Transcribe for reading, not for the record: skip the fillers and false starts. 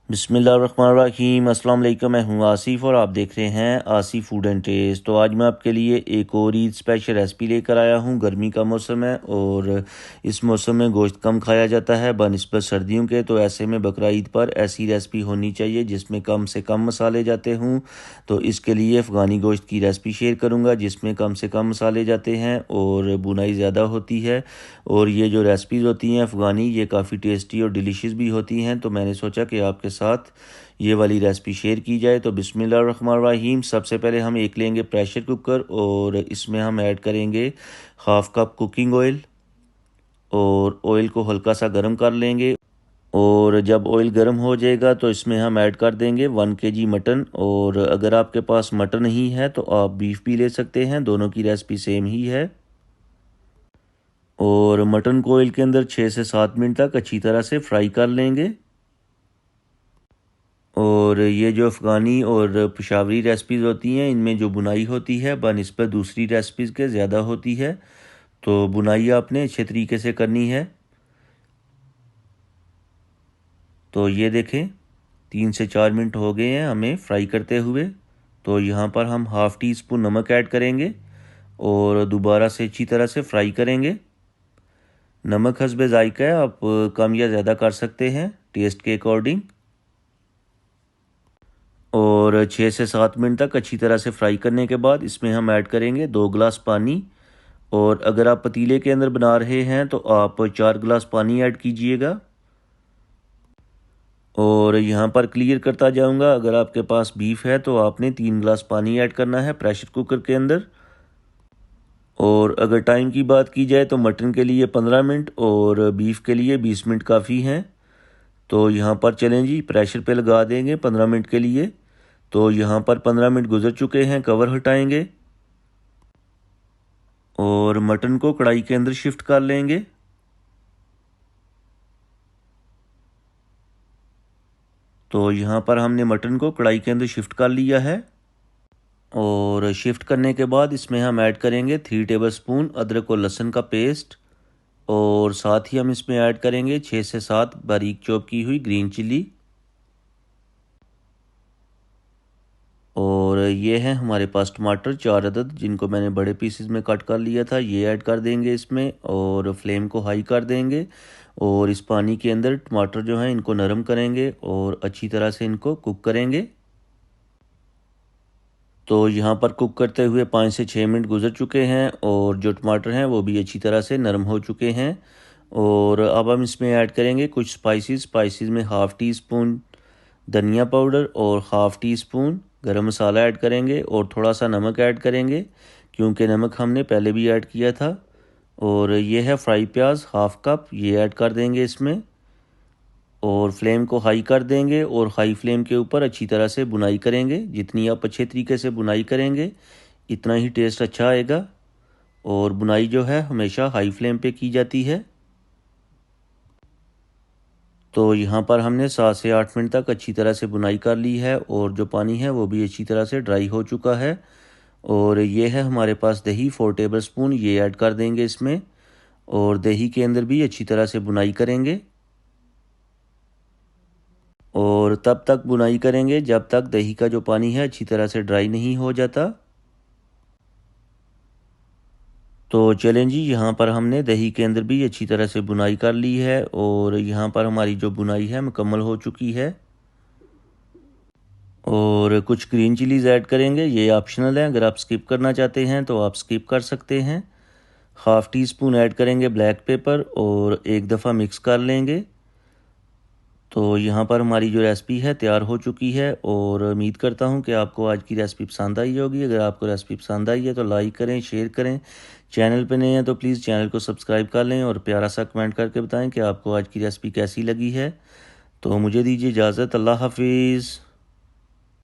बिस्मिल्लाहिर्रहमानिर्रहीम। अस्सलाम वालेकुम। मैं हूं आसिफ और आप देख रहे हैं आसिफ फूड एंड टेस्ट। तो आज मैं आपके लिए एक और ईद स्पेशल रेसिपी लेकर आया हूं। गर्मी का मौसम है और इस मौसम में गोश्त कम खाया जाता है बनिस्बत सर्दियों के। तो ऐसे में बकरा ईद पर ऐसी रेसिपी होनी चाहिए जिसमें कम से कम मसाले जाते हों। तो इसके लिए अफ़गानी गोश्त की रेसिपी शेयर करूँगा जिसमें कम से कम मसाले जाते हैं और बुनाई ज़्यादा होती है। और ये जो रेसिपीज़ होती हैं अफ़गानी, ये काफ़ी टेस्टी और डिलीशियस भी होती हैं। तो मैंने सोचा कि आपके साथ ये वाली रेसिपी शेयर की जाए। तो बिस्मिल्लाहिर्रहमानिर्रहीम। सबसे पहले हम एक लेंगे प्रेशर कुकर और इसमें हम ऐड करेंगे हाफ़ कप कुकिंग ऑयल और ऑयल को हल्का सा गर्म कर लेंगे। और जब ऑयल गर्म हो जाएगा तो इसमें हम ऐड कर देंगे 1 kg मटन। और अगर आपके पास मटन नहीं है तो आप बीफ भी ले सकते हैं, दोनों की रेसिपी सेम ही है। और मटन को ऑयल के अंदर 6 से 7 मिनट तक अच्छी तरह से फ्राई कर लेंगे। और ये जो अफ़गानी और पेशावरी रेसिपीज़ होती हैं इनमें जो बुनाई होती है बनिस्बत दूसरी रेसिपीज़ के ज़्यादा होती है। तो बुनाई आपने अच्छे तरीके से करनी है। तो ये देखें 3 से 4 मिनट हो गए हैं हमें फ्राई करते हुए। तो यहाँ पर हम हाफ़ टी स्पून नमक ऐड करेंगे और दोबारा से अच्छी तरह से फ्राई करेंगे। नमक हस्बे ज़ायका है, आप कम या ज़्यादा कर सकते हैं टेस्ट के अकॉर्डिंग। और 6 से 7 मिनट तक अच्छी तरह से फ्राई करने के बाद इसमें हम ऐड करेंगे 2 गिलास पानी। और अगर आप पतीले के अंदर बना रहे हैं तो आप 4 गिलास पानी ऐड कीजिएगा। और यहाँ पर क्लियर करता जाऊँगा, अगर आपके पास बीफ है तो आपने 3 गिलास पानी ऐड करना है प्रेशर कुकर के अंदर। और अगर टाइम की बात की जाए तो मटन के लिए 15 मिनट और बीफ के लिए 20 मिनट काफ़ी हैं। तो यहाँ पर चलें जी, प्रेशर पे लगा देंगे 15 मिनट के लिए। तो यहाँ पर 15 मिनट गुजर चुके हैं, कवर हटाएंगे और मटन को कढ़ाई के अंदर शिफ्ट कर लेंगे। तो यहाँ पर हमने मटन को कढ़ाई के अंदर शिफ्ट कर लिया है। और शिफ्ट करने के बाद इसमें हम ऐड करेंगे 3 टेबलस्पून अदरक और लहसुन का पेस्ट। और साथ ही हम इसमें ऐड करेंगे 6 से 7 बारीक चॉप की हुई ग्रीन चिली। और ये हैं हमारे पास टमाटर 4 अदद जिनको मैंने बड़े पीसेस में कट कर लिया था, ये ऐड कर देंगे इसमें। और फ्लेम को हाई कर देंगे और इस पानी के अंदर टमाटर जो हैं इनको नरम करेंगे और अच्छी तरह से इनको कुक करेंगे। तो यहाँ पर कुक करते हुए 5 से 6 मिनट गुजर चुके हैं और जो टमाटर हैं वो भी अच्छी तरह से नरम हो चुके हैं। और अब हम इसमें ऐड करेंगे कुछ स्पाइसेस में हाफ़ टी स्पून धनिया पाउडर और हाफ़ टी स्पून गरम मसाला ऐड करेंगे और थोड़ा सा नमक ऐड करेंगे क्योंकि नमक हमने पहले भी ऐड किया था। और ये है फ्राई प्याज हाफ़ कप, ये ऐड कर देंगे इसमें। और फ्लेम को हाई कर देंगे और हाई फ्लेम के ऊपर अच्छी तरह से बुनाई करेंगे। जितनी आप अच्छे तरीके से बुनाई करेंगे इतना ही टेस्ट अच्छा आएगा। और बुनाई जो है हमेशा हाई फ्लेम पे की जाती है। तो यहाँ पर हमने 7 से 8 मिनट तक अच्छी तरह से बुनाई कर ली है और जो पानी है वो भी अच्छी तरह से ड्राई हो चुका है। और ये है हमारे पास दही 4 टेबलस्पून, ये ऐड कर देंगे इसमें। और दही के अंदर भी अच्छी तरह से बुनाई करेंगे और तब तक बुनाई करेंगे जब तक दही का जो पानी है अच्छी तरह से ड्राई नहीं हो जाता। तो चलें जी, यहाँ पर हमने दही के अंदर भी अच्छी तरह से बुनाई कर ली है और यहाँ पर हमारी जो बुनाई है मुकम्मल हो चुकी है। और कुछ ग्रीन चिलीज़ ऐड करेंगे, ये ऑप्शनल है, अगर आप स्किप करना चाहते हैं तो आप स्किप कर सकते हैं। हाफ़ टी स्पून ऐड करेंगे ब्लैक पेपर और एक दफ़ा मिक्स कर लेंगे। तो यहाँ पर हमारी जो रेसिपी है तैयार हो चुकी है और उम्मीद करता हूँ कि आपको आज की रेसिपी पसंद आई होगी। अगर आपको रेसिपी पसंद आई है तो लाइक करें, शेयर करें। चैनल पे नए हैं तो प्लीज़ चैनल को सब्सक्राइब कर लें और प्यारा सा कमेंट करके बताएं कि आपको आज की रेसिपी कैसी लगी है। तो मुझे दीजिए इजाज़त, अल्लाह हाफिज़।